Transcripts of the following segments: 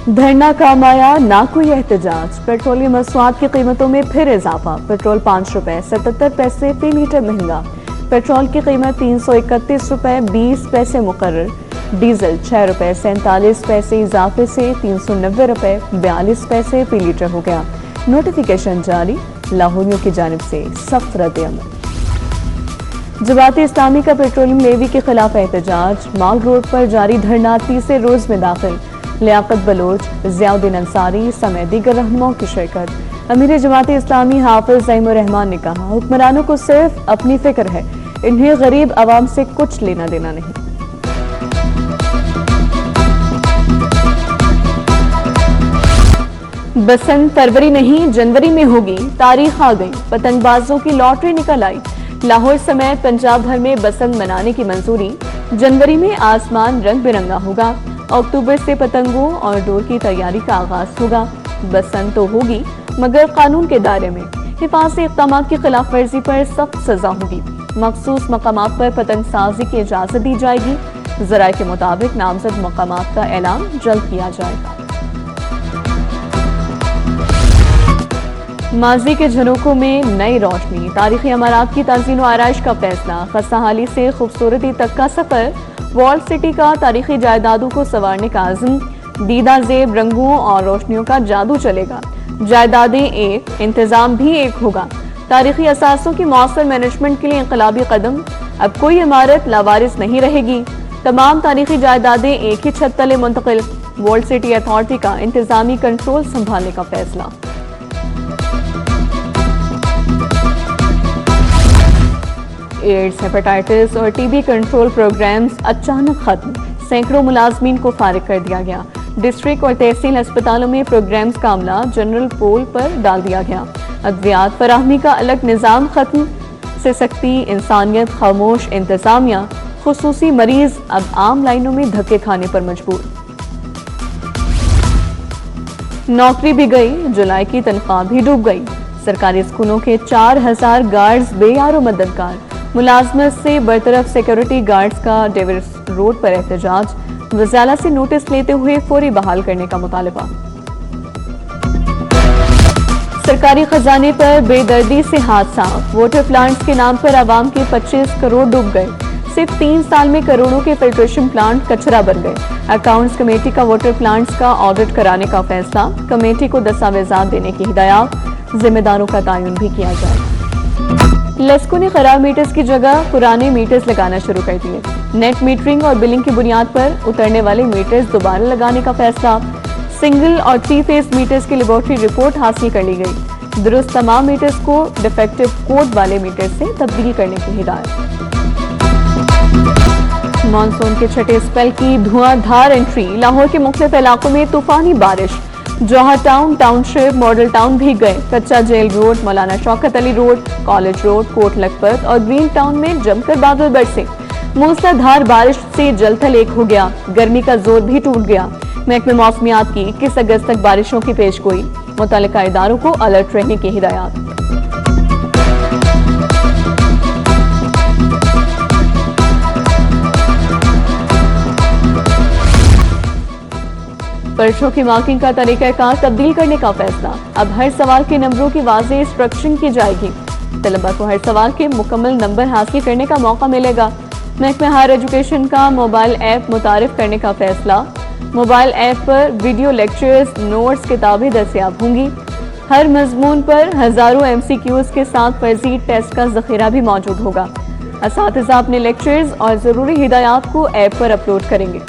دھرنا کام آیا نہ کوئی احتجاج، پیٹرولیم مصنوعات کی قیمتوں میں پھر اضافہ، پیٹرول 5 روپے 77 پیسے فی لیٹر مہنگا، پیٹرول کی قیمت 331 روپے 20 پیسے مقرر، ڈیزل 6 روپے 47 پیسے اضافے سے 390 روپے 42 پیسے فی لیٹر ہو گیا، نوٹیفیکیشن جاری، لاہوریوں کی جانب سے سخت رد عمل۔ جماعت اسلامی کا پیٹرولیم لیوی کے خلاف احتجاج، مال روڈ پر جاری دھرنا تیسرے روز میں داخل، لیاقت بلوچ، ضیاء الدین انصاری سمیت دیگر رہنماؤں کی شرکت۔ امیر جماعت اسلامی حافظ زعیم الرحمان نے کہا، حکمرانوں کو صرف اپنی فکر ہے، انہیں غریب عوام سے کچھ لینا دینا نہیں۔ بسنت فروری نہیں جنوری میں ہوگی، تاریخ آ گئی، پتنگ بازوں کی لاٹری نکل آئی، لاہور سمیت پنجاب بھر میں بسنت منانے کی منظوری، جنوری میں آسمان رنگ برنگا ہوگا، اکتوبر سے پتنگوں اور ڈور کی تیاری کا آغاز ہوگا۔ بسنت تو ہوگی مگر قانون کے دائرے میں، حفاظتی اقدامات کی خلاف ورزی پر سخت سزا ہوگی، مخصوص مقامات پر پتنگ سازی کی اجازت دی جائے گی، ذرائع کے مطابق نامزد مقامات کا اعلان جلد کیا جائے گا۔ ماضی کے جھروکوں میں نئی روشنی، تاریخی عمارات کی تزئین و آرائش کا فیصلہ، خستہ حالی سے خوبصورتی تک کا سفر، وال سٹی کا تاریخی جائیدادوں کو سنوارنے کا عزم، دیدہ زیب رنگوں اور روشنیوں کا جادو چلے گا، جائیدادیں ایک، انتظام بھی ایک ہوگا، تاریخی اثاثوں کی مؤثر مینجمنٹ کے لیے انقلابی قدم، اب کوئی عمارت لاوارث نہیں رہے گی، تمام تاریخی جائیدادیں ایک ہی چھت تلے منتقل، وال سٹی اتھارٹی کا انتظامی کنٹرول سنبھالنے کا فیصلہ۔ ایڈز، ہیپاٹائٹس اور ٹی بی کنٹرول پروگرامز اچانک ختم، سینکڑوں ملازمین کو فارغ کر دیا گیا، ڈسٹرکٹ اور تحصیل ہسپتالوں میں پروگرامز کا عملہ جنرل پول پر ڈال دیا گیا، ادویات فراہمی کا الگ نظام ختم، سے سکتی انسانیت خاموش، انتظامیہ خصوصی مریض اب عام لائنوں میں دھکے کھانے پر مجبور۔ نوکری بھی گئی، جولائی کی تنخواہ بھی ڈوب گئی، سرکاری اسکولوں کے 4000 گارڈز بے یار و مددگار، ملازمت سے برطرف سیکورٹی گارڈز کا ڈیوس روڈ پر احتجاج، وزارت سے نوٹس لیتے ہوئے فوری بحال کرنے کا مطالبہ۔ سرکاری خزانے پر بے دردی سے ہاتھ صاف، واٹر پلانٹس کے نام پر عوام کے 25 کروڑ ڈوب گئے، صرف 3 سال میں کروڑوں کے فلٹریشن پلانٹ کچرا بن گئے، اکاؤنٹس کمیٹی کا واٹر پلانٹس کا آڈٹ کرانے کا فیصلہ، کمیٹی کو دستاویزات دینے کی ہدایات، ذمہ داروں کا تعین بھی کیا جائے۔ لیسکو نے خراب میٹرز کی جگہ پرانے میٹرز لگانا شروع کر دیے، نیٹ میٹرنگ اور بلنگ کی بنیاد پر اترنے والے میٹرز دوبارہ لگانے کا فیصلہ، سنگل اور 3 فیز میٹرز کی لیبارٹری رپورٹ حاصل کر لی گئی، درست تمام میٹرز کو ڈیفیکٹو کوڈ والے میٹرز سے تبدیل کرنے کی ہدایت۔ مانسون کے چھٹے اسپیل کی دھواں دھار انٹری، لاہور کے مختلف علاقوں میں طوفانی بارش، جوہر ٹاؤن، ٹاؤن شپ، ماڈل ٹاؤن بھیگ گئے، کچا جیل روڈ، مولانا Shaukat Ali road, college road, Kot Lakhpat اور گرین ٹاؤن میں جم کر بادل برسے، موسلا دھار بارش سے جل تھل ایک ہو گیا، گرمی کا زور بھی ٹوٹ گیا، محکمہ موسمیات کی 21 اگست تک بارشوں کی پیش گوئی، متعلقہ اداروں کو الرٹ رہنے کی ہدایات۔ پرچوں کی مارکنگ کا طریقہ کار تبدیل کرنے کا فیصلہ، اب ہر سوال کے نمبروں کی واضح انسٹرکشن کی جائے گی، طلبہ کو ہر سوال کے مکمل نمبر حاصل کرنے کا موقع ملے گا، محکمہ ہائر ایجوکیشن کا موبائل ایپ متعارف کرنے کا فیصلہ، موبائل ایپ پر ویڈیو لیکچرز، نوٹس، کتابیں دستیاب ہوں گی، ہر مضمون پر ہزاروں MCQs کے ساتھ فرضی ٹیسٹ کا ذخیرہ بھی موجود ہوگا، اساتذہ اپنے لیکچرز اور ضروری ہدایات کو ایپ پر اپلوڈ کریں گے۔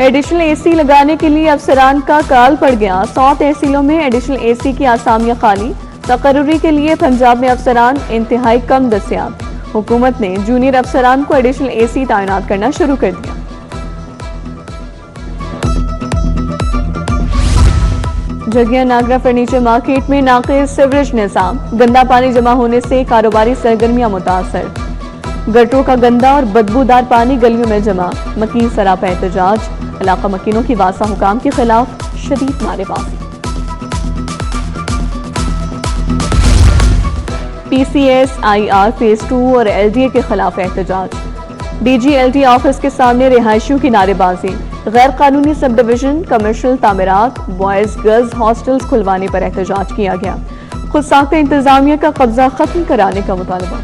ایڈیشنل اے سی لگانے کے لیے افسران کا کال پڑ گیا، 100 تحصیلوں میں ایڈیشنل اے سی کی آسامیاں خالی، تقرری کے لیے پنجاب میں افسران انتہائی کم دستیاب، حکومت نے جونیئر افسران کو ایڈیشنل اے سی تعینات کرنا شروع کر دیا۔ جگیا ناگرا فرنیچر مارکیٹ میں ناقص سیوریج نظام، گندا پانی جمع ہونے سے کاروباری سرگرمیاں متاثر، گٹروں کا گندا اور بدبودار پانی گلیوں میں جمع، مکین سراپا احتجاج، علاقہ مکینوں کی واسطہ حکام کے خلاف شدید نعرے بازی۔ PCS IR فیز 2 اور LDA کے خلاف احتجاج، DGLT آفس کے سامنے رہائشیوں کی نعرے بازی، غیر قانونی سب ڈویژن کمرشل تعمیرات بوائز گرلز ہاسٹلز کھلوانے پر احتجاج کیا گیا، خود ساختہ انتظامیہ کا قبضہ ختم کرانے کا مطالبہ۔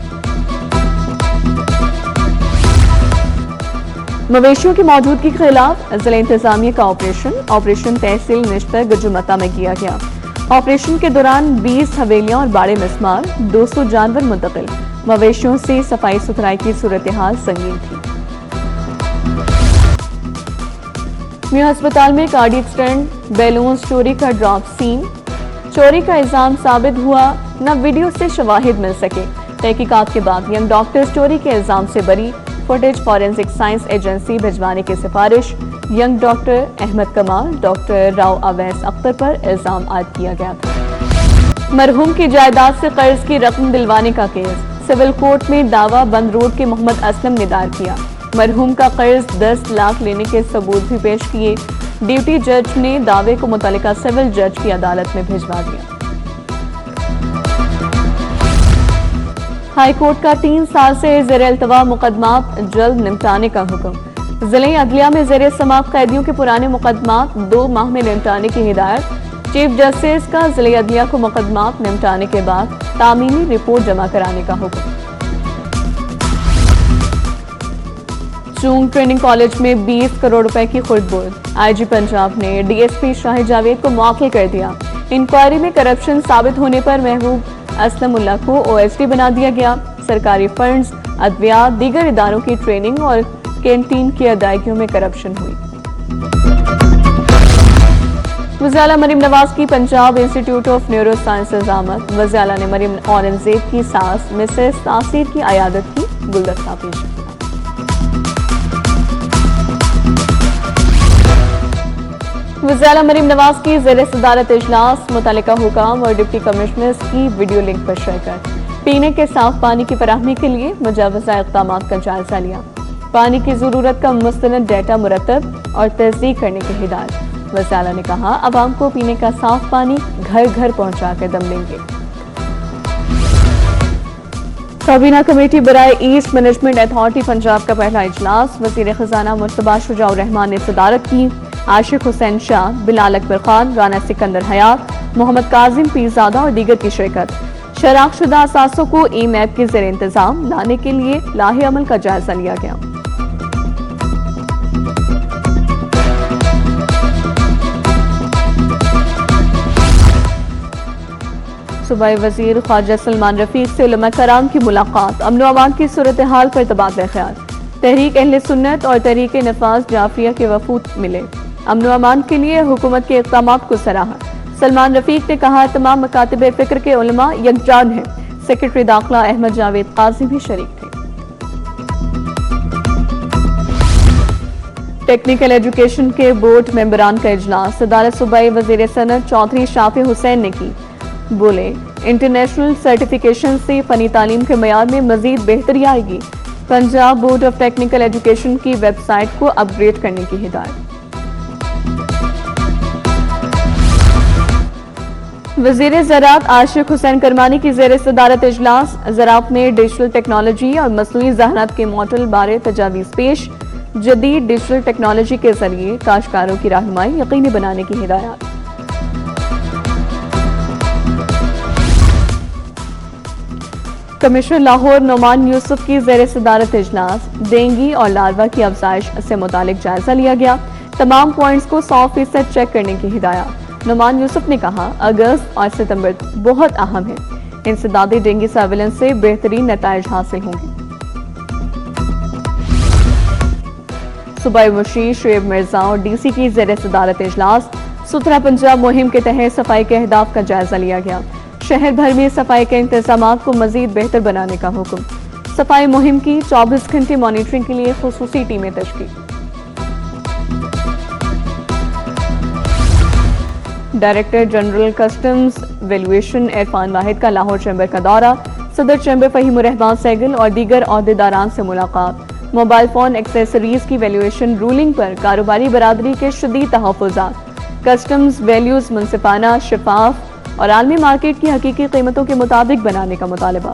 مویشیوں کی موجودگی کے خلاف ضلع انتظامیہ کا آپریشن تحصیل نشتر گجمتا میں کیا گیا۔ آپریشن کے دوران 20 حویلیاں اور باڑے مسمار، 200 جانور منتقل، مویشیوں سے صفائی ستھرائی کی صورتحال سنگین تھی۔ میو ہسپتال میں کارڈیک سٹنٹ بیلونز چوری کا ڈراپ سین، چوری کا الزام ثابت ہوا، نہ ویڈیو سے شواہد مل سکے، تحقیقات کے بعد ینگ ڈاکٹرز چوری کے الزام سے بری، فوٹیج فورینسک سائنس ایجنسی بھجوانے کی سفارش، ینگ ڈاکٹر احمد کمال، ڈاکٹر راؤ اویس اختر پر الزام عائد کیا گیا تھا۔ مرحوم کی جائیداد سے قرض کی رقم دلوانے کا کیس، سول کورٹ میں دعویٰ بند روڈ کے محمد اسلم نے دائر کیا، مرحوم کا قرض 10 لاکھ لینے کے ثبوت بھی پیش کیے، ڈیوٹی جج نے دعوے کو متعلقہ سول جج کی عدالت میں بھجوا دیا۔ ہائی کورٹ کا 3 سال سے زیر التواء مقدمات جلد نمٹانے کا حکم، ضلع عدلیہ میں زیر سماعت قیدیوں کے پرانے مقدمات 2 ماہ میں نمٹانے کی ہدایت، چیف جسٹس کا ضلع عدلیہ کو مقدمات نمٹانے کے بعد تعمیری رپورٹ جمع کرانے کا حکم۔ چونگ ٹریننگ کالج میں 20 کروڑ روپے کی خرد برد، IG پنجاب نے DSP شاہ جاوید کو معطل کر دیا، انکوائری میں کرپشن ثابت ہونے پر محبوب اسلم اللہ کو OSD بنا دیا گیا، سرکاری فنڈز، ادویات، دیگر اداروں کی ٹریننگ اور کینٹین کی ادائیگیوں میں کرپشن ہوئی۔ وزیر اعلیٰ مریم نواز کی Punjab institute of neuro sciences آمد، وزیر اعلیٰ نے مریم اورنگزیب کی ساس مسز تاثیر کی عیادت کی، گلدستہ پیش کیا۔ وزیر اعلیٰ مریم نواز کی زیر صدارت اجلاس، متعلقہ حکام اور ڈپٹی کمشنرز کی ویڈیو لنک پر شرکت، پینے کے صاف پانی کی فراہمی کے لیے مجوزہ اقدامات کا جائزہ لیا، پانی کی ضرورت کا مستند ڈیٹا مرتب اور تصدیق کرنے کی ہدایت، وزیر اعلیٰ نے کہا عوام کو پینے کا صاف پانی گھر گھر پہنچا کر دم لیں گے۔ کابینہ کمیٹی برائے ایسٹ مینجمنٹ اتھارٹی پنجاب کا پہلا اجلاس، وزیر خزانہ مجتبیٰ شجاع الرحمان نے صدارت کی، عاشق حسین شاہ، بلال اکبر خان، رانا سکندر حیات، محمد کاظم پیرزادہ اور دیگر کی شرکت، شناخت شدہ اثاثوں کو ای میپ کے زیر انتظام لانے کے لیے لاہ عمل کا جائزہ لیا گیا۔ صوبائی وزیر خواجہ سلمان رفیق سے علماء کرام کی ملاقات، امن و امان کی صورتحال پر تبادلہ خیال، تحریک اہل سنت اور تحریک نفاذ جعفریہ کے وفود ملے، امن و امان کے لیے حکومت کے اقدامات کو سراہا، سلمان رفیق نے کہا تمام مکاتب فکر کے علماء یکجان ہیں، سیکرٹری داخلہ احمد جاوید قاضی بھی شریک تھے۔ ٹیکنیکل ایجوکیشن کے بورڈ ممبران کا اجلاس، صدارت صوبائی وزیر صنعت چودھری شافع حسین نے کی، بولے انٹرنیشنل سرٹیفیکیشن سے فنی تعلیم کے معیار میں مزید بہتری آئے گی، Punjab board of technical education کی ویب سائٹ کو اپ گریڈ کرنے کی ہدایت۔ وزیر زراعت عاشق حسین کرمانی کی زیر صدارت اجلاس، زراعت میں ڈیجیٹل ٹیکنالوجی اور مصنوعی ذہانت کے ماڈل بارے تجاویز پیش، جدید ڈیجیٹل ٹیکنالوجی کے ذریعے کاشتکاروں کی رہنمائی یقینی بنانے کی ہدایات۔ کمشنر لاہور نعمان یوسف کی زیر صدارت اجلاس، ڈینگی اور لاروا کی افزائش سے متعلق جائزہ لیا گیا، تمام پوائنٹس کو 100% چیک کرنے کی ہدایت۔ نعمان یوسف نے کہا اگست اور ستمبر بہت اہم ہے، انسدادی ڈینگی سرویلنس سے بہترین نتائج حاصل ہوں گے۔ صوبائی مشیر شعیب مرزا اور DC کی زیر صدارت اجلاس، ستھرا پنجاب مہم کے تحت صفائی کے اہداف کا جائزہ لیا گیا، شہر بھر میں صفائی کے انتظامات کو مزید بہتر بنانے کا حکم، صفائی مہم کی 24 گھنٹے مانیٹرنگ کے لیے خصوصی ٹیمیں تشکیل۔ Director general customs valuation Irfan Wahid کا لاہور چیمبر کا دورہ، صدر چیمبر فہیم الرحمان سہگل اور دیگر عہدیداران سے ملاقات، موبائل فون ایکسیسریز کی ویلیویشن رولنگ پر کاروباری برادری کے شدید تحفظات، کسٹمز ویلیوز منصفانہ، شفاف اور عالمی مارکیٹ کی حقیقی قیمتوں کے مطابق بنانے کا مطالبہ۔